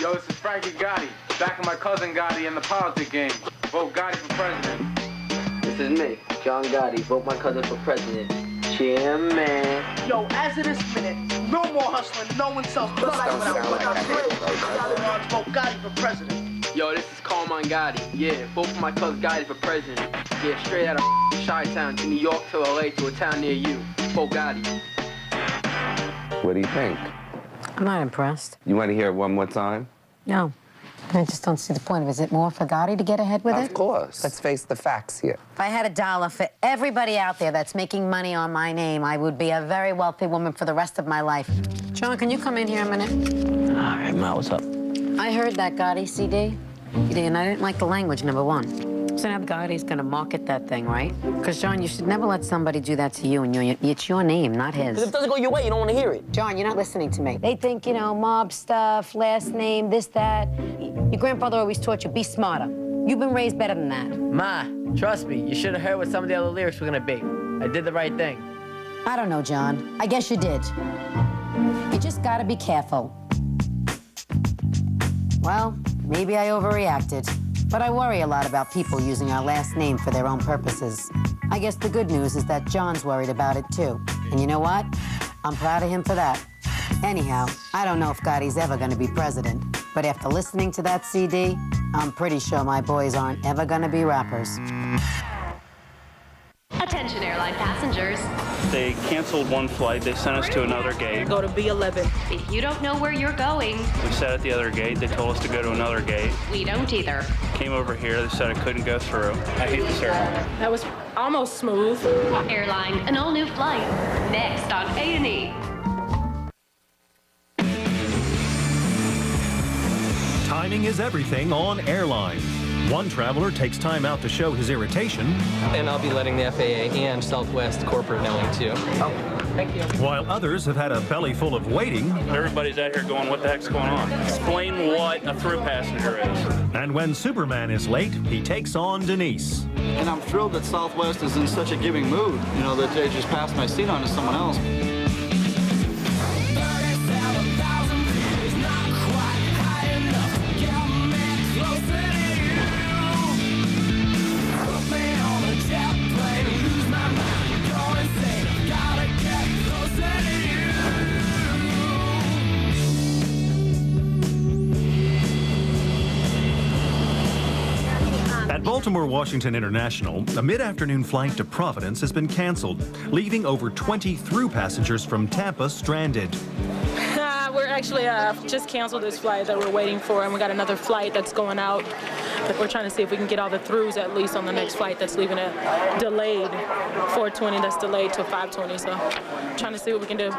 Yo, this is Frankie Gotti, backing my cousin Gotti in the politic game. Vote Gotti for president. This is me, John Gotti. Vote my cousin for president. Chairman. Yo, as of this minute, no more hustling, no one sells. Vote Gotti for president. Yo, this is Carmine Gotti. Yeah, vote for my cousin Gotti for president. Yeah, straight out of Chi-Town to New York to LA to a town near you. Vote Gotti. What do you think? I'm not impressed. You want to hear it one more time? No. I just don't see the point of it. Is it more for Gotti to get ahead with it? Of course. Let's face the facts here. If I had $1 for everybody out there that's making money on my name, I would be a very wealthy woman for the rest of my life. John, can you come in here a minute? All right, Ma, what's up? I heard that Gotti CD, and I didn't like the language, number one. So now Gotti's gonna market that thing, right? Because, John, you should never let somebody do that to you, and it's your name, not his. Because if it doesn't go your way, you don't want to hear it. John, you're not listening to me. They think, mob stuff, last name, this, that. Your grandfather always taught you, be smarter. You've been raised better than that. Ma, trust me, you should have heard what some of the other lyrics were gonna be. I did the right thing. I don't know, John. I guess you did. You just gotta be careful. Well, maybe I overreacted. But I worry a lot about people using our last name for their own purposes. I guess the good news is that John's worried about it, too. And you know what? I'm proud of him for that. Anyhow, I don't know if Gotti's ever gonna be president, but after listening to that CD, I'm pretty sure my boys aren't ever gonna be rappers. Attention airline passengers. They canceled one flight. They sent us to another gate. Go to B11. If you don't know where you're going, We sat at the other gate. They told us to go to another gate. we don't either. Came over here. They said I couldn't go through. I hate this airline. That was almost smooth. Airline, an all-new flight. Next on A&E. Timing is everything on Airlines. One traveler takes time out to show his irritation, And I'll be letting the FAA and Southwest corporate knowing too. Oh, thank you. while others have had a belly full of waiting. Everybody's out here going, what the heck's going on? Explain what a through passenger is. And when Superman is late, he takes on Denise. And I'm thrilled that Southwest is in such a giving mood, that they just passed my seat on to someone else. At Baltimore-Washington International, a mid-afternoon flight to Providence has been canceled, leaving over 20 through passengers from Tampa stranded. We're actually just canceled this flight that we're waiting for, and we got another flight that's going out. But we're trying to see if we can get all the throughs at least on the next flight that's leaving it delayed. 420 that's delayed to 520, so trying to see what we can do.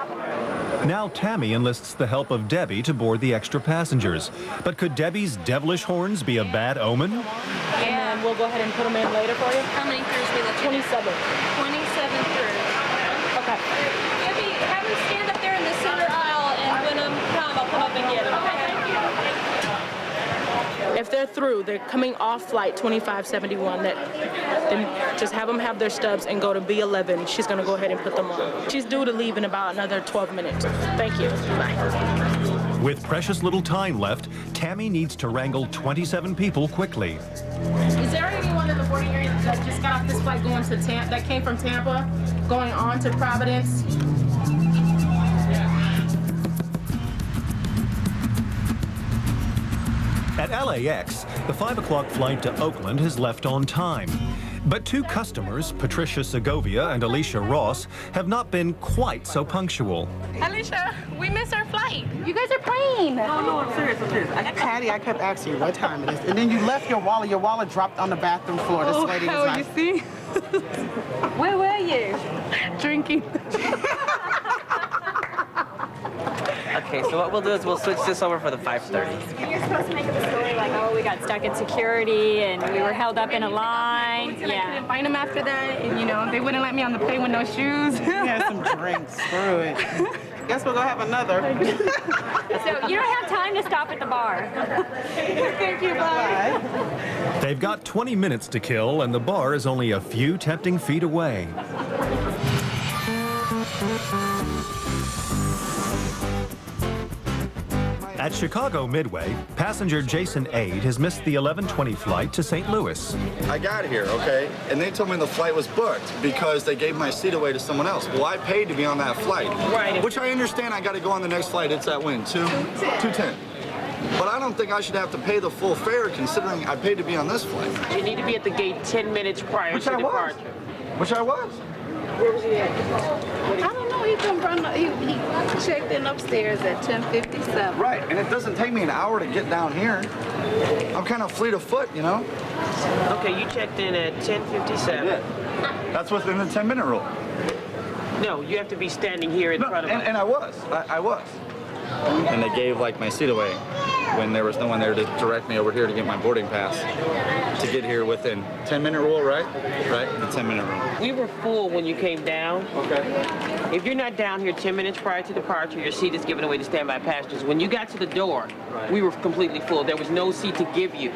Now Tammy enlists the help of Debbie to board the extra passengers. But could Debbie's devilish horns be a bad omen? And we'll go ahead and put them in later for you. How many throughs we left? 27. 27 throughs. Okay. Debbie, have them stand up there in the center aisle, and when I'm come, I'll come up and get them. If they're through, they're coming off flight 2571. Then just have them have their stubs and go to B11. She's going to go ahead and put them on. She's due to leave in about another 12 minutes. Thank you. Bye. With precious little time left, Tammy needs to wrangle 27 people quickly. Is there anyone in the boarding area that just got off this flight going to Tampa, that came from Tampa, going on to Providence? At LAX, the 5 o'clock flight to Oakland has left on time. But two customers, Patricia Segovia and Alicia Ross, have not been quite so punctual. Alicia, we missed our flight. You guys are playing. No, I'm serious. Patty, I kept asking you what time it is, and then you left your wallet. Your wallet dropped on the bathroom floor. This lady was like, you see? Where were you? drinking. Okay, so what we'll do is we'll switch this over for the 5:30. You're supposed to make up a story like, oh, we got stuck in security and we were held up in a line. I couldn't find them after that, and they wouldn't let me on the plane with no shoes. We had some drinks. Screw it. Guess we'll go have another. So you don't have time to stop at the bar. Thank you, bye. They've got 20 minutes to kill, and the bar is only a few tempting feet away. At Chicago Midway, passenger Jason Aide has missed the 11:20 flight to St. Louis. I got here, okay, and they told me the flight was booked because they gave my seat away to someone else. Well, I paid to be on that flight. Right. Which I understand I got to go on the next flight. It's at when? 2:10. But I don't think I should have to pay the full fare considering I paid to be on this flight. You need to be at the gate 10 minutes prior to departure. Which I was. Where was he at? I don't know. He come from. He checked in upstairs at 10:57. Right, and it doesn't take me an hour to get down here. I'm kind of fleet of foot, you know. Okay, you checked in at 10:57. That's within the 10-minute rule. No, you have to be standing here in front of us. And I was. I was. And they gave like my seat away when there was no one there to direct me over here to get my boarding pass to get here within 10-minute rule, right? Right, the 10-minute rule. We were full when you came down. Okay. If you're not down here 10 minutes prior to departure, your seat is given away to standby passengers. When you got to the door, we were completely full. There was no seat to give you.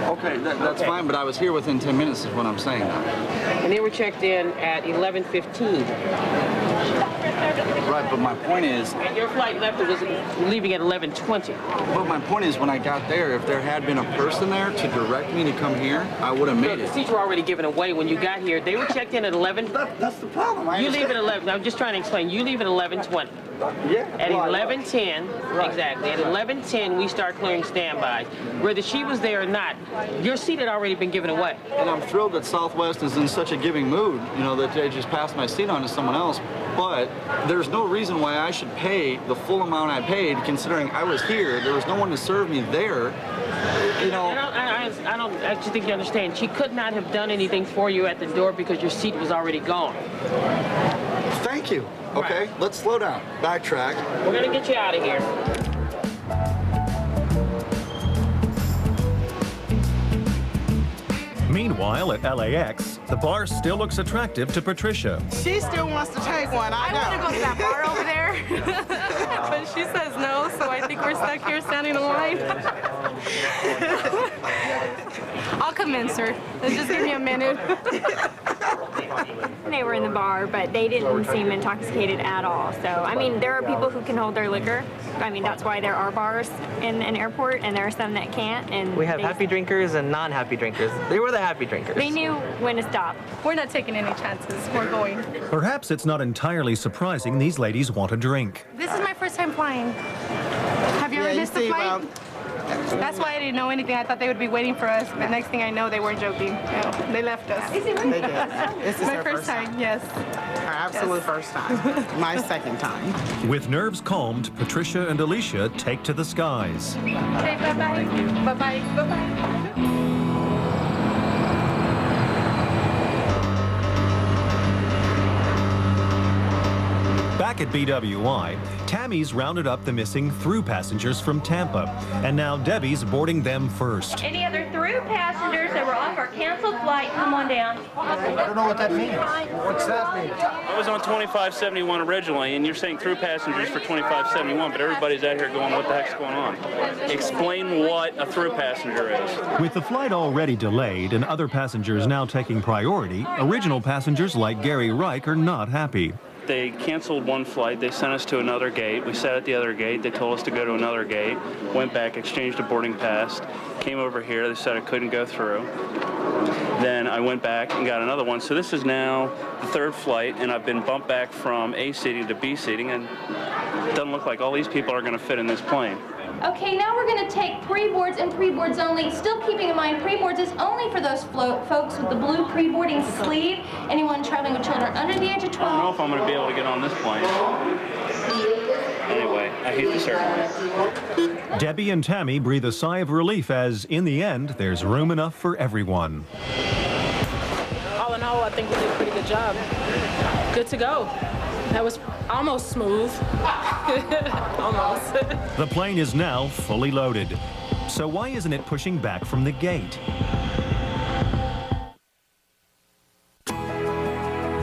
Okay, that's fine, but I was here within 10 minutes is what I'm saying now. And they were checked in at 11:15. Right, but my point is... And your flight left was leaving at 11:20. But my point is, when I got there, if there had been a person there to direct me to come here, I would have made it. The seats were already given away when you got here. They were checked in at 11. That's the problem. You leave at 11. I'm just trying to explain. You leave at 11:20. Yeah. At 11:10, exactly. At 11:10, we start clearing standbys. Whether she was there or not, your seat had already been given away. And I'm thrilled that Southwest is in such a giving mood, you know, that they just passed my seat on to someone else. But there's no reason why I should pay the full amount I paid, considering I was here. There was no one to serve me there. You know. I just think you understand. She could not have done anything for you at the door because your seat was already gone. Thank you. Okay, Right. let's slow down. Backtrack. We're gonna get you out of here. Meanwhile, at LAX, the bar still looks attractive to Patricia. She still wants to take one. I want to go to that bar over there, but she says no, so I think we're stuck here standing in line. I'll convince her. Just give me a minute. They were in the bar, but they didn't seem intoxicated at all. So, I mean, there are people who can hold their liquor. I mean, that's why there are bars in an airport, and there are some that can't. And We have happy drinkers and non-happy drinkers. They were the happy drinkers. They knew when to stop. We're not taking any chances. We're going. Perhaps it's not entirely surprising these ladies want a drink. This is my first time flying. Have you ever missed a flight? That's why I didn't know anything. I thought they would be waiting for us, but next thing I know, they weren't joking. No, they left us. They did. This is my her first time, yes. Her absolute first time. My second time. With nerves calmed, Patricia and Alicia take to the skies. Okay, bye-bye. Bye-bye. Bye-bye. Back at BWI, Tammy's rounded up the missing through passengers from Tampa, and now Debbie's boarding them first. Any other through passengers that were off our canceled flight, come on down. I don't know what that means. What's that mean? I was on 2571 originally, and you're saying through passengers for 2571, but everybody's out here going, what the heck's going on? Explain what a through passenger is. With the flight already delayed and other passengers now taking priority, original passengers like Gary Reich are not happy. They canceled one flight. They sent us to another gate. We sat at the other gate. They told us to go to another gate. Went back, exchanged a boarding pass. Came over here. They said I couldn't go through. Then I went back and got another one. So this is now the third flight, and I've been bumped back from A seating to B seating, and it doesn't look like all these people are going to fit in this plane. Okay, now we're going to take pre-boards and pre-boards only. Still keeping in mind, pre-boards is only for those folks with the blue pre-boarding sleeve. Anyone traveling with children under the age of 12. I don't know if I'm going to be able to get on this plane. Anyway, I hate the service. Debbie and Tammy breathe a sigh of relief as, in the end, there's room enough for everyone. All in all, I think we did a pretty good job. Good to go. That was almost smooth. Almost. The plane is now fully loaded. So why isn't it pushing back from the gate?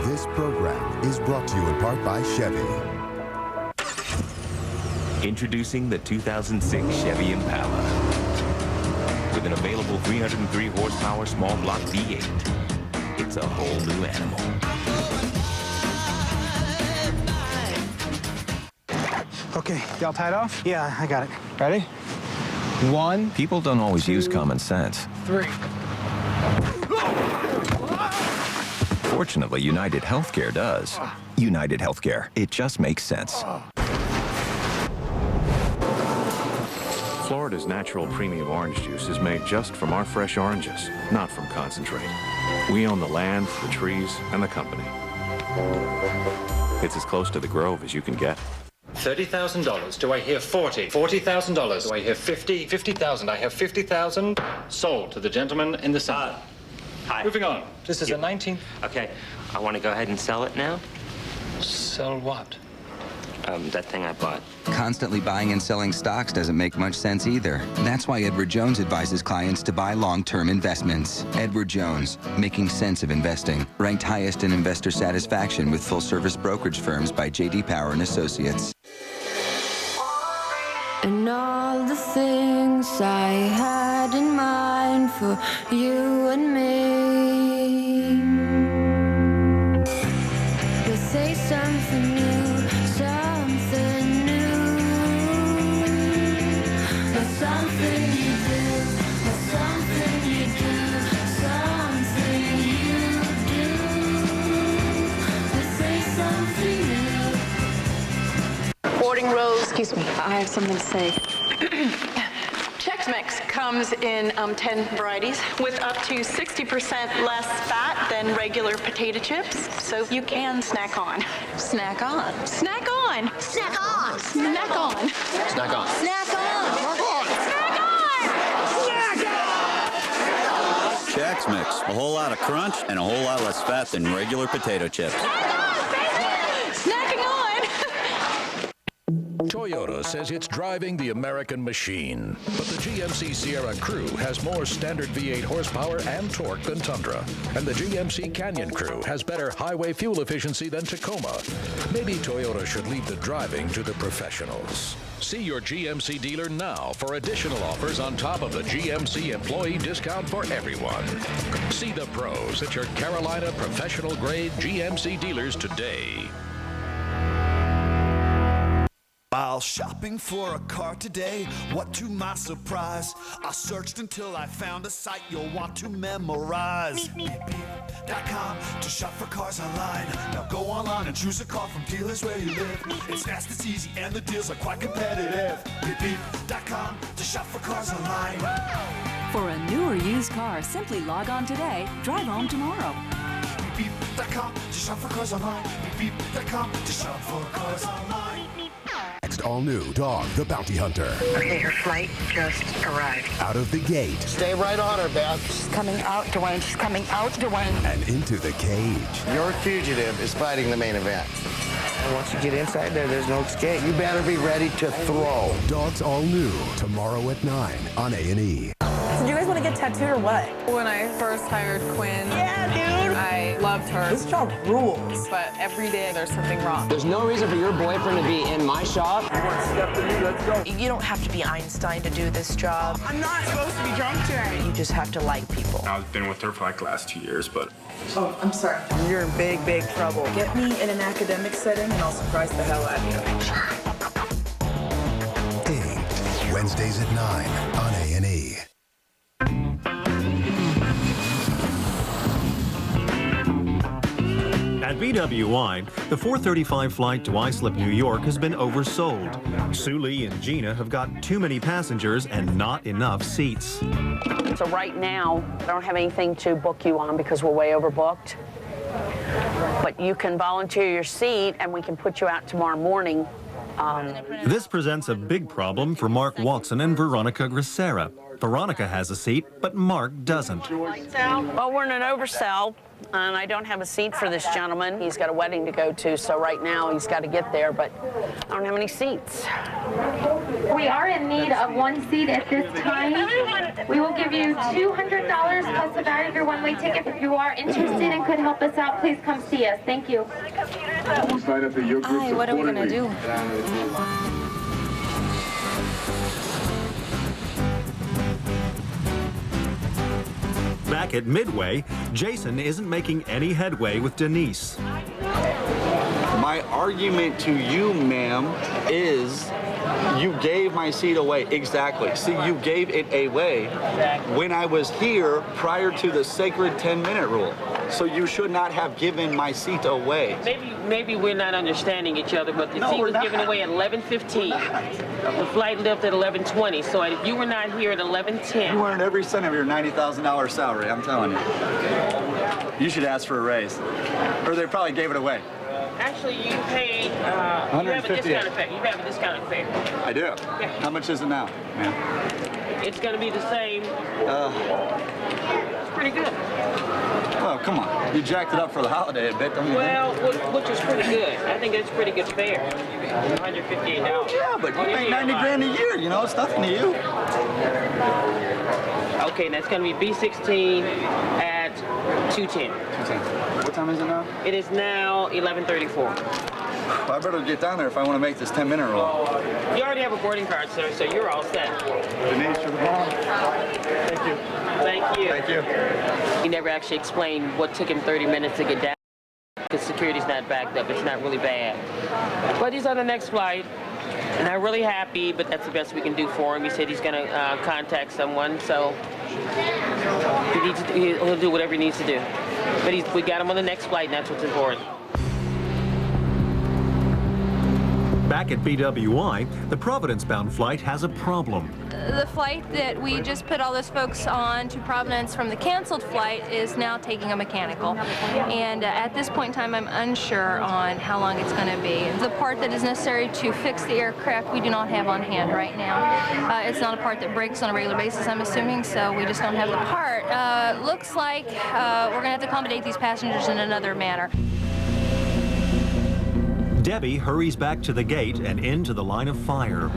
This program is brought to you in part by Chevy. Introducing the 2006 Chevy Impala. With an available 303 horsepower small block V8, it's a whole new animal. Okay, y'all tied off? Yeah, I got it. Ready? 1. People don't always use common sense. 3. Fortunately, United Healthcare does. United Healthcare. It just makes sense. Florida's natural premium orange juice is made just from our fresh oranges, not from concentrate. We own the land, the trees, and the company. It's as close to the Grove as you can get. $30,000. Do I hear 40? $40,000. Do I hear 50? 50,000. I have 50,000 sold to the gentleman in the center. Hi. Moving on. This is a 19th. Okay, I want to go ahead and sell it now. Sell what? That thing I bought. Constantly buying and selling stocks doesn't make much sense either. That's why Edward Jones advises clients to buy long-term investments. Edward Jones, making sense of investing. Ranked highest in investor satisfaction with full-service brokerage firms by J.D. Power and Associates. And all the things I had in mind for you and me. They say something new, something new. There's something you do, there's something you do, something you do. They say something new. Boarding rows, excuse me, I have something to say. Chex Mix comes in 10 varieties with up to 60% less fat than regular potato chips, so you can snack on. Snack on. Snack on. Snack on. Snack on. Snack on. Snack on. Snack on. Chex Mix, a whole lot of crunch and a whole lot less fat than regular potato chips. Snacking on. Toyota says it's driving the American machine, but the GMC Sierra Crew has more standard V8 horsepower and torque than Tundra, and the GMC Canyon Crew has better highway fuel efficiency than Tacoma. Maybe Toyota should leave the driving to the professionals. See your GMC dealer now for additional offers on top of the GMC employee discount for everyone. See the pros at your Carolina professional grade GMC dealers today. While shopping for a car today, what to my surprise, I searched until I found a site you'll want to memorize. Beep.com to shop for cars online. Now go online and choose a car from dealers where you live. It's fast, it's easy, and the deals are quite competitive. Beep.com to shop for cars online. For a new or used car, simply log on today, drive home tomorrow. Beep.com to shop for cars online. Beep.com to shop for cars online. Next, all new Dog the Bounty Hunter. Okay, her flight just arrived. Out of the gate. Stay right on her, Beth. She's coming out, Dwayne. She's coming out, Dwayne. And into the cage. Your fugitive is fighting the main event. And once you get inside there, there's no escape. You better be ready to throw. Dogs all new, tomorrow at 9 on A&E. So do you guys want to get tattooed or what? When I first hired Quinn, I loved her. This job rules. But every day there's something wrong. There's no reason for your boyfriend to be in my shop. You want to step to me? Let's go. You don't have to be Einstein to do this job. I'm not supposed to be drunk today. You just have to like people. I've been with her for like the last 2 years, but... Oh, I'm sorry. You're in big, big trouble. Get me in an academic setting and I'll surprise the hell out of you. Ding. Wednesdays at 9 on A&E. At BWI, the 435 flight to Islip, New York has been oversold. Suli and Gina have got too many passengers and not enough seats. So right now, I don't have anything to book you on because we're way overbooked. But you can volunteer your seat and we can put you out tomorrow morning. This presents a big problem for Mark Watson and Veronica Gracera. Veronica has a seat, but Mark doesn't. Well, we're in an oversell, and I don't have a seat for this gentleman. He's got a wedding to go to, so right now he's got to get there, but I don't have any seats. We are in need of one seat at this time. We will give you $200 plus the value of your one-way ticket. If you are interested and could help us out, please come see us. Thank you. Hi, what are we going to do? Back at Midway, Jason isn't making any headway with Denise. Come My argument to you, ma'am, is you gave my seat away. Exactly. See, you gave it away when I was here prior to the sacred 10-minute rule. So you should not have given my seat away. Maybe we're not understanding each other, but the seat was given away at 11:15. The flight left at 11:20. So if you were not here at 11:10, you earned every cent of your $90,000 salary. I'm telling you. You should ask for a raise, or they probably gave it away. Actually, you paid. You have a discounted fare. You have a discounted fare. I do. Yeah. How much is it now, ma'am? It's going to be the same. It's pretty good. Well, come on. You jacked it up for the holiday a bit, don't you think? Which is pretty good. I think that's pretty good fare. $158. Yeah, but you make 90 grand a year. You know, it's nothing to you. Okay, that's going to be B16 at 2:10. 2:10. What time is it now? It is now 11:34. Well, I better get down there if I want to make this 10-minute rule. You already have a boarding card, sir, so you're all set. Denise, you're the bomb. Thank you. Thank you. Thank you. He never actually explained what took him 30 minutes to get down, because security's not backed up. It's not really bad. But he's on the next flight. Not really happy, but that's the best we can do for him. He said he's going to contact someone, so he'll do whatever he needs to do. But we got him on the next flight, and that's what's important. Back at BWI, the Providence-bound flight has a problem. The flight that we just put all those folks on to Providence from the canceled flight is now taking a mechanical. And at this point in time, I'm unsure on how long it's going to be. The part that is necessary to fix the aircraft, we do not have on hand right now. It's not a part that breaks on a regular basis, I'm assuming, so we just don't have the part. Looks like we're going to have to accommodate these passengers in another manner. Debbie hurries back to the gate and into the line of fire.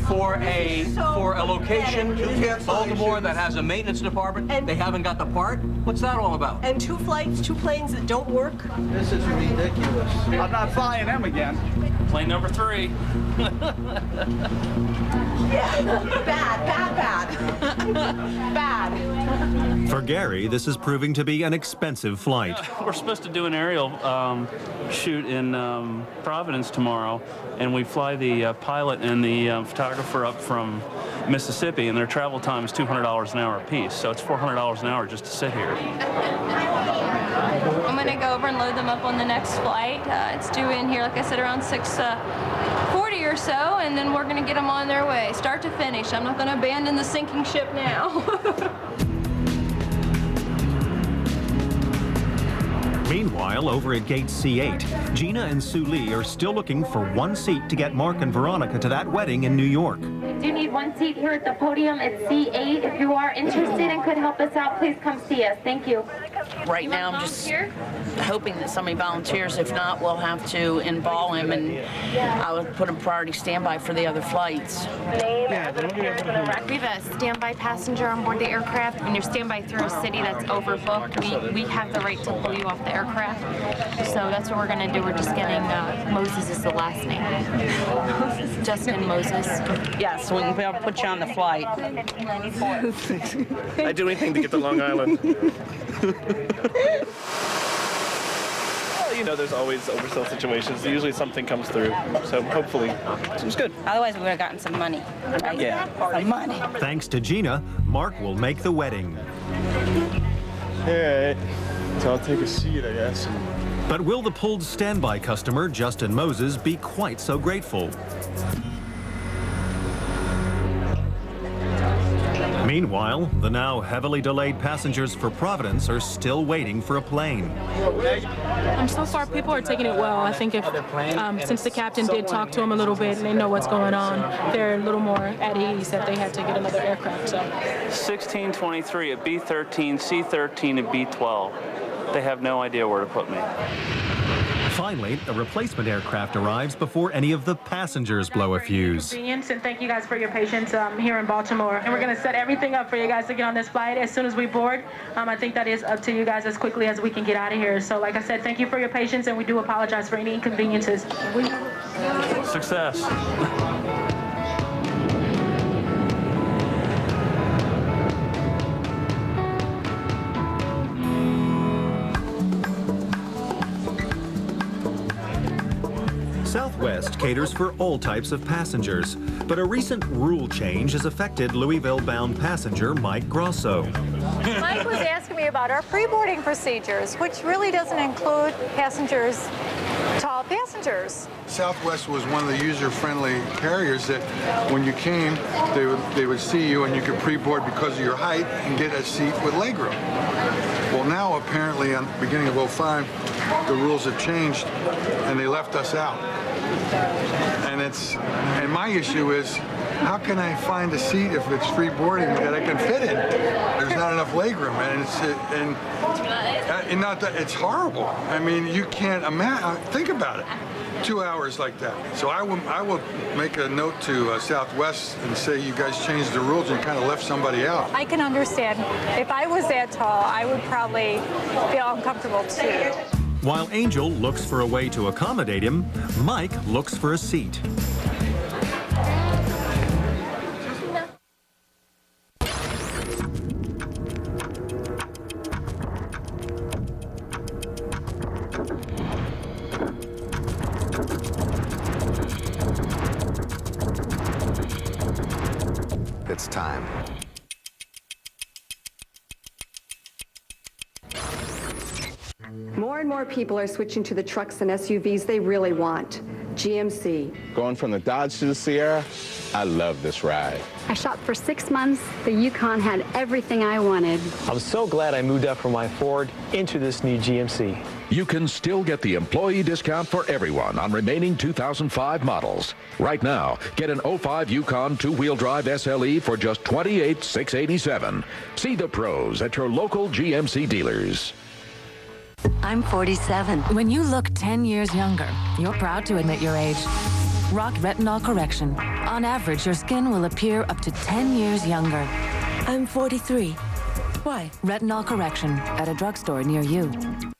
For a location, Baltimore, that has a maintenance department, they haven't got the part? What's that all about? And 2 flights, 2 planes that don't work? This is ridiculous. I'm not flying them again. Plane number 3. Yeah, bad. Bad. For Gary, this is proving to be an expensive flight. We're supposed to do an aerial shoot in Providence tomorrow, and we fly the pilot and the photographer up from Mississippi, and their travel time is $200 an hour apiece, so it's $400 an hour just to sit here. I'm going to go over and load them up on the next flight. It's due in here, like I said, around 6:40 or so, and then we're going to get them on their way, start to finish. I'm not going to abandon the sinking ship now. Meanwhile, over at gate C8, Gina and Sue Lee are still looking for one seat to get Mark and Veronica to that wedding in New York. We do need one seat here at the podium at C8. If you are interested and could help us out, please come see us. Thank you. Right now, I'm just hoping that somebody volunteers. If not, we'll have to involve him, and I would put a priority standby for the other flights. We have a standby passenger on board the aircraft. When you're standby through a city that's overbooked, we have the right to pull you off the aircraft. So that's what we're going to do. We're just getting Moses is the last name. Justin Moses. Yes, we can be able to put you on the flight. I'd do anything to get to Long Island. Well, you know, there's always oversell situations. Usually something comes through, so hopefully it was good. Otherwise, we would have gotten some money. Right? Yeah. Some money. Thanks to Gina, Mark will make the wedding. All right, so I'll take a seat, I guess. But will the pulled standby customer, Justin Moses, be quite so grateful? Meanwhile, the now heavily delayed passengers for Providence are still waiting for a plane. So far, people are taking it well. I think if since the captain did talk to them a little bit and they know what's going on, they're a little more at ease that they had to get another aircraft. So 1623 at B13, C13 at B12. They have no idea where to put me. Finally, a replacement aircraft arrives before any of the passengers blow a fuse. And thank you guys for your patience here in Baltimore. And we're going to set everything up for you guys to get on this flight as soon as we board. I think that is up to you guys as quickly as we can get out of here. So like I said, thank you for your patience, and we do apologize for any inconveniences. Success. Southwest caters for all types of passengers, but a recent rule change has affected Louisville-bound passenger Mike Grosso. Mike was asking me about our pre-boarding procedures, which really doesn't include passengers, tall passengers. Southwest was one of the user-friendly carriers that when you came, they would see you and you could pre-board because of your height and get a seat with legroom. Well, now apparently, on the beginning of 2005, the rules have changed and they left us out. And my issue is, how can I find a seat if it's free boarding that I can fit in? There's not enough legroom, and not that it's horrible. I mean, you can't imagine. Think about it. 2 hours like that. So I will make a note to Southwest and say you guys changed the rules and kind of left somebody out. I can understand. If I was that tall, I would probably feel uncomfortable too. While Angel looks for a way to accommodate him, Mike looks for a seat. It's time. More and more people are switching to the trucks and SUVs they really want. GMC. Going from the Dodge to the Sierra, I love this ride. I shopped for 6 months. The Yukon had everything I wanted. I'm so glad I moved up from my Ford into this new GMC. You can still get the employee discount for everyone on remaining 2005 models. Right now, get an 05 Yukon two-wheel drive SLE for just $28,687. See the pros at your local GMC dealers. I'm 47. When you look 10 years younger, you're proud to admit your age. Rock retinol correction. On average, your skin will appear up to 10 years younger. I'm 43. Why? Retinol correction at a drugstore near you.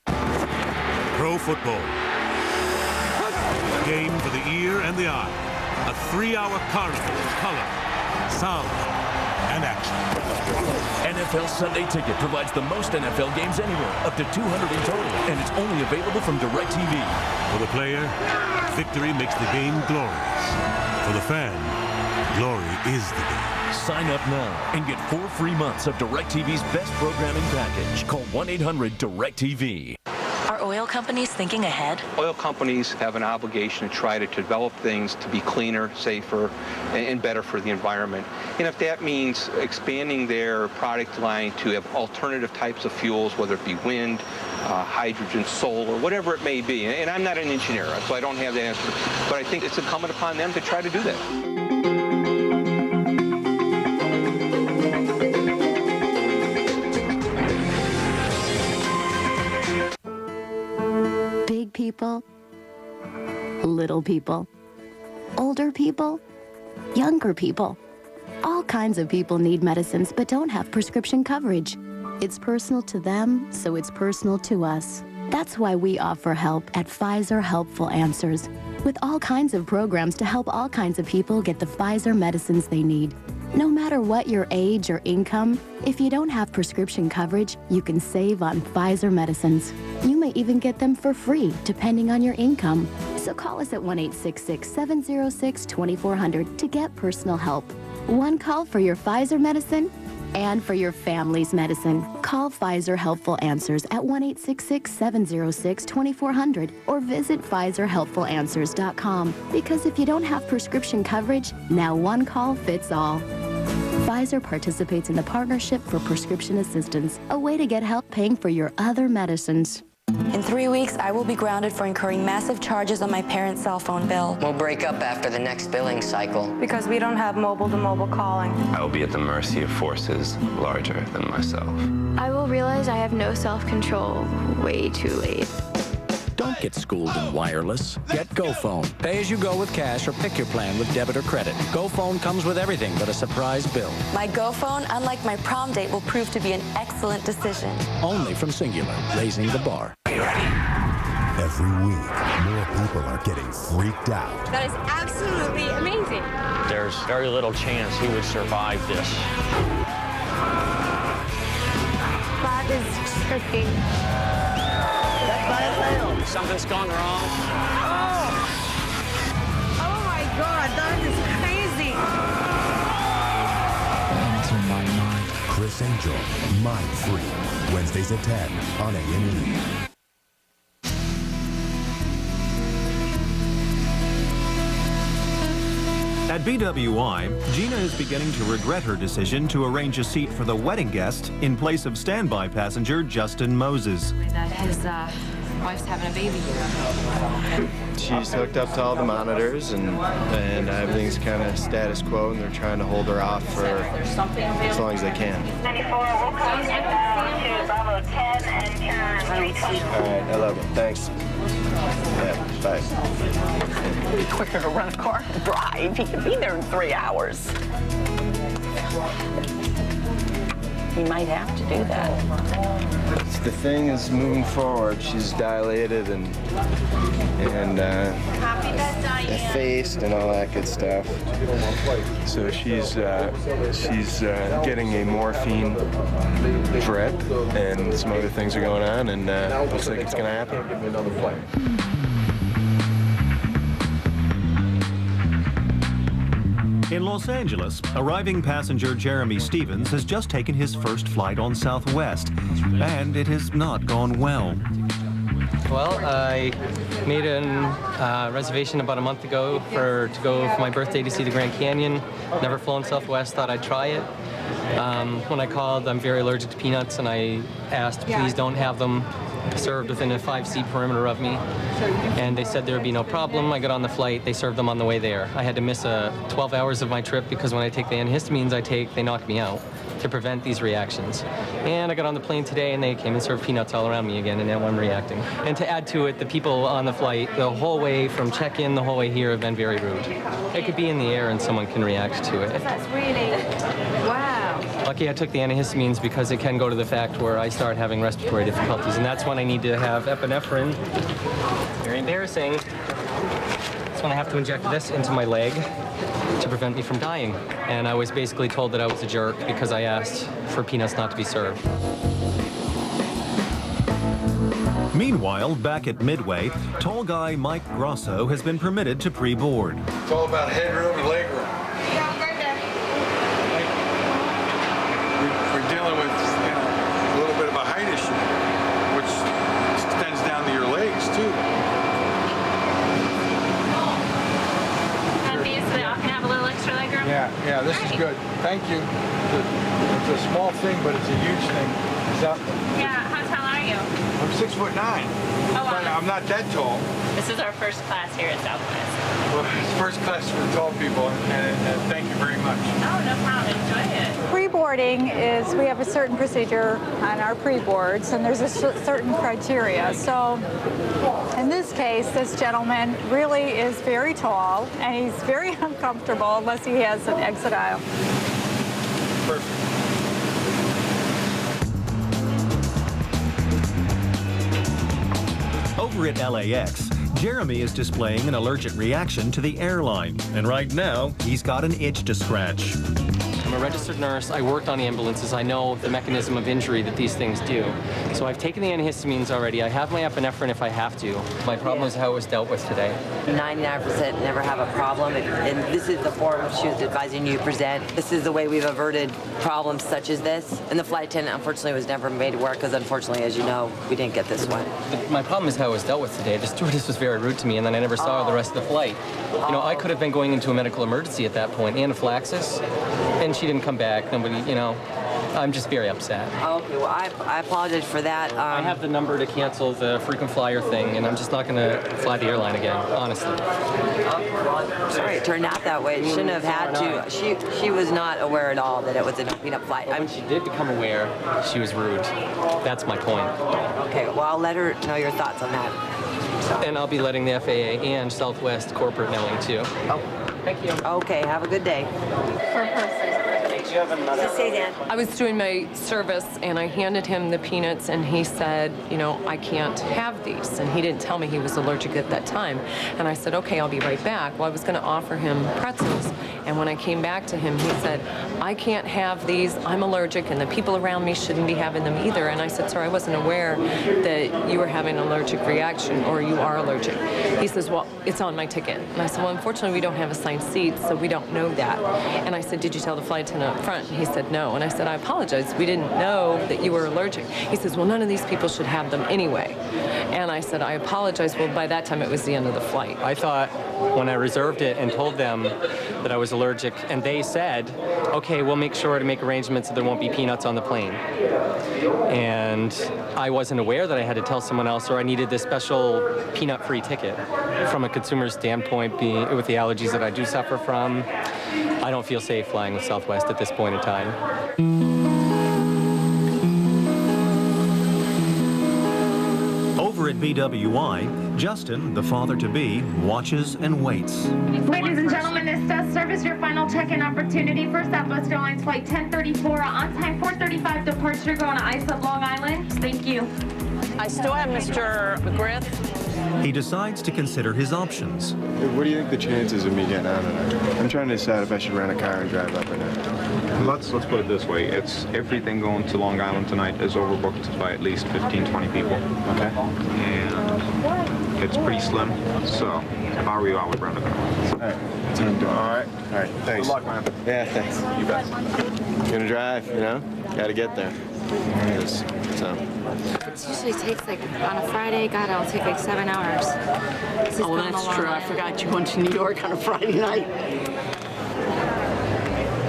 Pro football. A game for the ear and the eye. A 3-hour carnival of color, sound, and action. NFL Sunday Ticket provides the most NFL games anywhere, up to 200 in total, and it's only available from DirecTV. For the player, victory makes the game glorious. For the fan, glory is the game. Sign up now and get 4 free months of DirecTV's best programming package. Call 1-800-DirecTV. Are oil companies thinking ahead? Oil companies have an obligation to try to develop things to be cleaner, safer, and better for the environment. And if that means expanding their product line to have alternative types of fuels, whether it be wind, hydrogen, solar, whatever it may be. And I'm not an engineer, so I don't have the answer. But I think it's incumbent upon them to try to do that. Big people, little people, older people, younger people. All kinds of people need medicines but don't have prescription coverage. It's personal to them, so it's personal to us. That's why we offer help at Pfizer Helpful Answers, with all kinds of programs to help all kinds of people get the Pfizer medicines they need. No matter what your age or income, if you don't have prescription coverage, you can save on Pfizer medicines. You may even get them for free, depending on your income. So call us at 1-866-706-2400 to get personal help. One call for your Pfizer medicine and for your family's medicine. Call Pfizer Helpful Answers at 1-866-706-2400 or visit PfizerHelpfulAnswers.com. Because if you don't have prescription coverage, now one call fits all. Pfizer participates in the Partnership for Prescription Assistance, a way to get help paying for your other medicines. In 3 weeks, I will be grounded for incurring massive charges on my parents' cell phone bill. We'll break up after the next billing cycle. Because we don't have mobile-to-mobile calling. I will be at the mercy of forces larger than myself. I will realize I have no self-control way too late. Don't get schooled in wireless. Get GoPhone. Pay as you go with cash or pick your plan with debit or credit. GoPhone comes with everything but a surprise bill. My GoPhone, unlike my prom date, will prove to be an excellent decision. Only from Singular, raising the bar. Are you ready? Every week, more people are getting freaked out. That is absolutely amazing. There's very little chance he would survive this. That is tricky. Something's gone wrong. Oh. God, that is crazy. Enter my mind. Chris Angel, Mind Free. Wednesdays at 10 on A&E. At BWI, Gina is beginning to regret her decision to arrange a seat for the wedding guest in place of standby passenger Justin Moses. That his wife's having a baby here. She's hooked up to all the monitors, and everything's kind of status quo, and they're trying to hold her off for as long as they can. 94, we'll come inbound to Bravo 10 and turn 320. All right, I love it. Thanks. Yeah, bye. It'd be quicker to rent a car and drive. He could be there in 3 hours. He might have to do that. The thing is moving forward. She's dilated and effaced and all that good stuff. So she's getting a morphine drip, and some other things are going on, and looks like it's going to happen. In Los Angeles, arriving passenger Jeremy Stevens has just taken his first flight on Southwest, and it has not gone well. Well, I made a reservation about a month ago to go for my birthday to see the Grand Canyon. Never flown Southwest, thought I'd try it. When I called, I'm very allergic to peanuts, and I asked, please don't have them served within a 5-seat perimeter of me, and they said there would be no problem. I got on the flight, they served them on the way there. I had to miss 12 hours of my trip because when I take the antihistamines they knock me out to prevent these reactions. And I got on the plane today, and they came and served peanuts all around me again, and now I'm reacting. And to add to it, the people on the flight, the whole way from check-in, the whole way here, have been very rude. It could be in the air and someone can react to it. That's really, wow. Lucky I took the antihistamines because it can go to the fact where I start having respiratory difficulties, and that's when I need to have epinephrine. Very embarrassing. That's when I have to inject this into my leg to prevent me from dying. And I was basically told that I was a jerk because I asked for peanuts not to be served. Meanwhile, back at Midway, tall guy Mike Grosso has been permitted to pre-board. It's all about headroom and legroom. We're dealing with a little bit of a height issue, which extends down to your legs, too. These so y'all can have a little extra legroom? Yeah, this is good. Thank you. It's a small thing, but it's a huge thing. Yeah, how tall are you? I'm 6'9". Oh, wow. I'm not that tall. This is our first class here at Southwest. Well, it's first class for tall people, and thank you very much. Oh, no problem. Enjoy it. Pre-boarding is, we have a certain procedure on our pre-boards, and there's a certain criteria. So in this case, this gentleman really is very tall, and he's very uncomfortable unless he has an exit aisle. Perfect. Over at LAX, Jeremy is displaying an allergic reaction to the airline, and right now, he's got an itch to scratch. I'm a registered nurse. I worked on ambulances. I know the mechanism of injury that these things do. So I've taken the antihistamines already. I have my epinephrine if I have to. My problem is how it was dealt with today. 99% never have a problem, and this is the form she was advising you to present. This is the way we've averted problems such as this. And the flight attendant, unfortunately, was never made to work because, unfortunately, as you know, we didn't get this one. My problem is how it was dealt with today. The stewardess was very rude to me, and then I never saw her the rest of the flight. You know, I could have been going into a medical emergency at that point, anaphylaxis, and she didn't come back. Nobody, I'm just very upset. Okay, well, I apologize for that. I have the number to cancel the frequent flyer thing, and I'm just not going to fly the airline again, honestly. Sorry, it turned out that way. It shouldn't have had to. She was not aware at all that it was a no-peanut flight. When she did become aware, she was rude. That's my point. Okay, well, I'll let her know your thoughts on that. And I'll be letting the FAA and Southwest corporate knowing, too. Oh, thank you. Okay, have a good day. For person. I was doing my service and I handed him the peanuts and he said, you know, I can't have these. And he didn't tell me he was allergic at that time. And I said, okay, I'll be right back. Well, I was going to offer him pretzels. And when I came back to him, he said, I can't have these. I'm allergic and the people around me shouldn't be having them either. And I said, sir, I wasn't aware that you were having an allergic reaction or you are allergic. He says, well, it's on my ticket. And I said, well, unfortunately, we don't have assigned seats, so we don't know that. And I said, did you tell the flight attendant up front? And he said, no. And I said, I apologize. We didn't know that you were allergic. He says, well, none of these people should have them anyway. And I said, I apologize. Well, by that time, it was the end of the flight. I thought when I reserved it and told them that I was allergic, and they said, okay, we'll make sure to make arrangements so there won't be peanuts on the plane. And I wasn't aware that I had to tell someone else or I needed this special peanut-free ticket. From a consumer standpoint, being with the allergies that I do suffer from, I don't feel safe flying with Southwest at this point in time. Over at BWI, Justin, the father-to-be, watches and waits. Ladies and gentlemen, this does serve as your final check-in opportunity for Southwest Airlines Flight 1034, on time 4:35 departure going to Islip, Long Island. Thank you. I still have Mr. McGriff. He decides to consider his options. What do you think the chances of me getting out of there? I'm trying to decide if I should rent a car and drive up or not. Let's put it this way. It's everything going to Long Island tonight is overbooked by at least 15, 20 people. Okay. And it's pretty slim, so if I were you, I would rent a car. All right. That's what I'm doing. All right, thanks. Good luck, man. Yeah, thanks. You bet. Gonna drive, you know? Gotta get there. So. It usually takes like on a Friday, God, it'll take like 7 hours. Oh, that's true. I forgot you went to New York on a Friday night.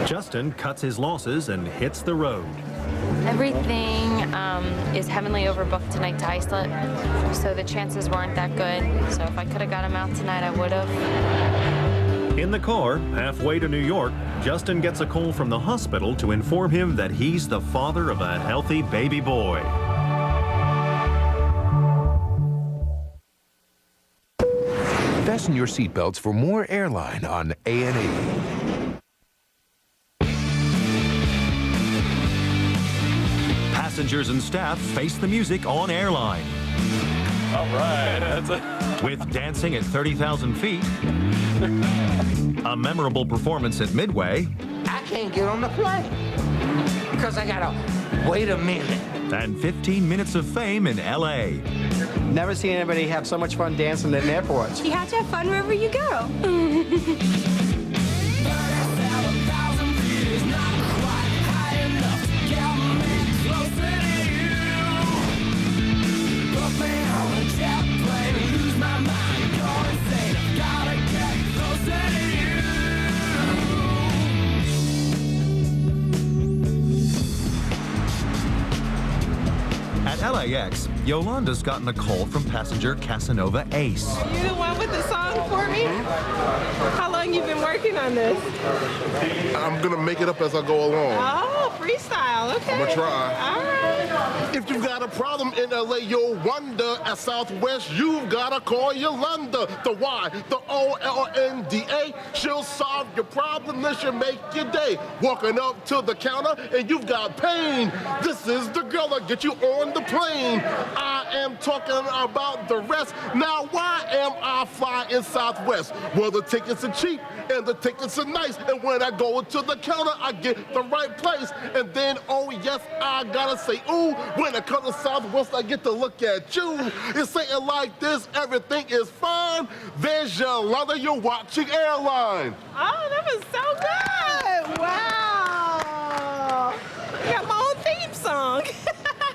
Justin cuts his losses and hits the road. Everything is heavily overbooked tonight to Islip, so the chances weren't that good. So if I could have got him out tonight, I would have. In the car, halfway to New York, Justin gets a call from the hospital to inform him that he's the father of a healthy baby boy. Fasten your seatbelts for more Airline on A&E. Passengers and staff face the music on Airline. All right. With dancing at 30,000 feet, a memorable performance at Midway, I can't get on the plane because I gotta wait a minute. And 15 minutes of fame in L.A. Never seen anybody have so much fun dancing in airports. You have to have fun wherever you go. At LAX, Yolanda's gotten a call from passenger Casanova Ace. You the one with the song for me? How long you been working on this? I'm gonna make it up as I go along. Oh, freestyle, okay. I'm gonna try. All right. If you've got a problem in LA, you'll wonder. At Southwest, you've gotta call Yolanda. The Y, the O-L-N-D-A. She'll solve your problem, then she'll make your day. Walking up to the counter and you've got pain. This is the girl that get you on the plane. I am talking about the rest. Now, why am I flying Southwest? Well, the tickets are cheap and the tickets are nice. And when I go to the counter, I get the right place. And then, oh yes, I gotta say, ooh, when I come to Southwest, I get to look at you. It's saying like this, everything is fine. There's Yolanda, you're watching Airline. Oh, that was so good. Wow. I got my own theme song.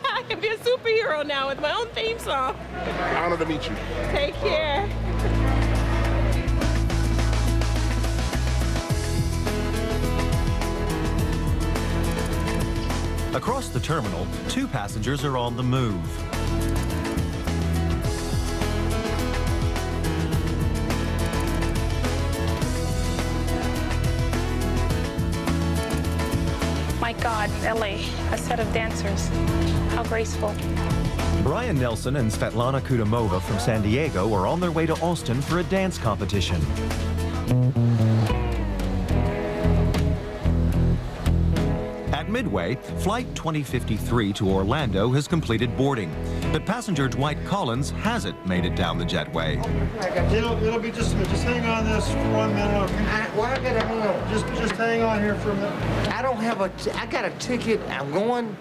I can be a superhero now with my own theme song. Honor to meet you. Take care. Across the terminal, two passengers are on the move. My God, LA, a set of dancers. How graceful. Brian Nelson and Svetlana Kudamova from San Diego are on their way to Austin for a dance competition. Midway, Flight 2053 to Orlando has completed boarding, but passenger Dwight Collins hasn't made it down the jetway. It'll be just a minute. Just hang on this for 1 minute. I gotta hang on. Just hang on here for a minute. I don't have I got a ticket. I'm going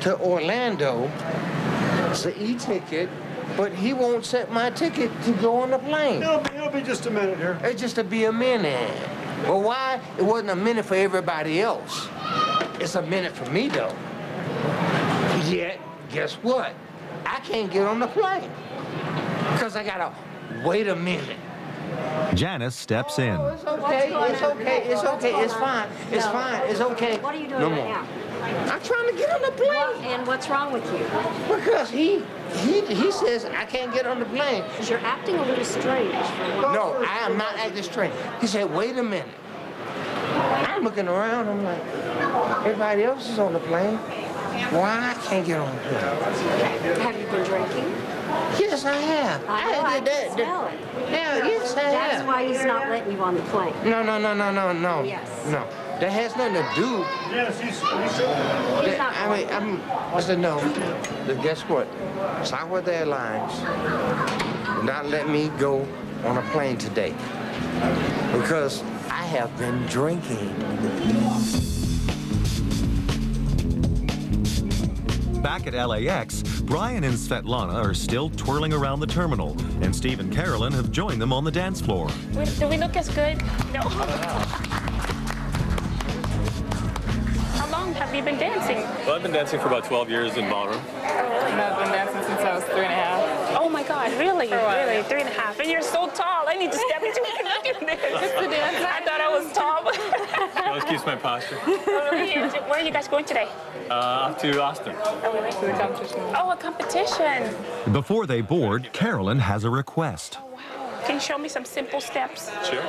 to Orlando. It's an e-ticket, but he won't set my ticket to go on the plane. It'll be just a minute here. It's just to be a minute. Well, why? It wasn't a minute for everybody else. It's a minute for me, though. Yet, guess what? I can't get on the plane because I gotta wait a minute. Janice steps in. It's okay. It's okay. It's okay. It's fine. It's fine. It's okay. What are you doing no right more. now? I'm trying to get on the plane. And what's wrong with you? Because he says I can't get on the plane. Because you're acting a little strange. No, I am not acting strange. He said, wait a minute. I'm looking around. I'm like, everybody else is on the plane. Why I can't get on the plane? Have you been drinking? Yes, I have. I did that. Smell it. Yeah, yes, I have. That's why he's not letting you on the plane. No. Yes. No. That has nothing to do. Yes, he's not I said no. But guess what? Southwest Airlines will not let me go on a plane today because I have been drinking. Back at LAX, Brian and Svetlana are still twirling around the terminal, and Steve and Carolyn have joined them on the dance floor. Do we look as good? No. How long have you been dancing? Well, I've been dancing for about 12 years in ballroom. I've been dancing since I was 3.5. Oh my God, really? Really? 3.5. And you're so tall. I need to step into it. Look at this. It's the dance. I thought I was tall. It always keeps my posture. Where are you guys going today? Off to Austin. Oh, really? To a competition. Oh, a competition. Before they board, Carolyn has a request. Can you show me some simple steps? Sure.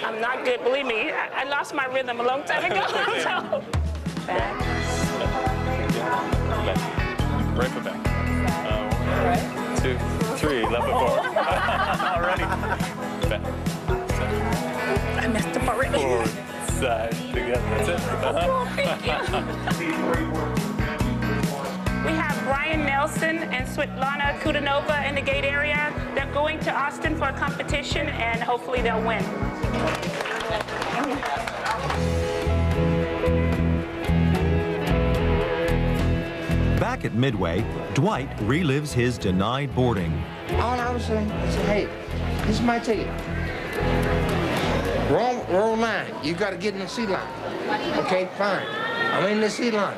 I'm not good, believe me. I lost my rhythm a long time ago. So. Back. Right foot back. 1, 2, 3. Left foot forward. Already. Back. I messed up already. Forward. Side. Together. That's it. Oh, thank you. We have Brian Nelson and Svetlana Kudanova in the gate area. They're going to Austin for a competition, and hopefully they'll win. Back at Midway, Dwight relives his denied boarding. All I was saying is, hey, this is my ticket. Wrong line. You got to get in the C line. Okay, fine. I'm in the C line.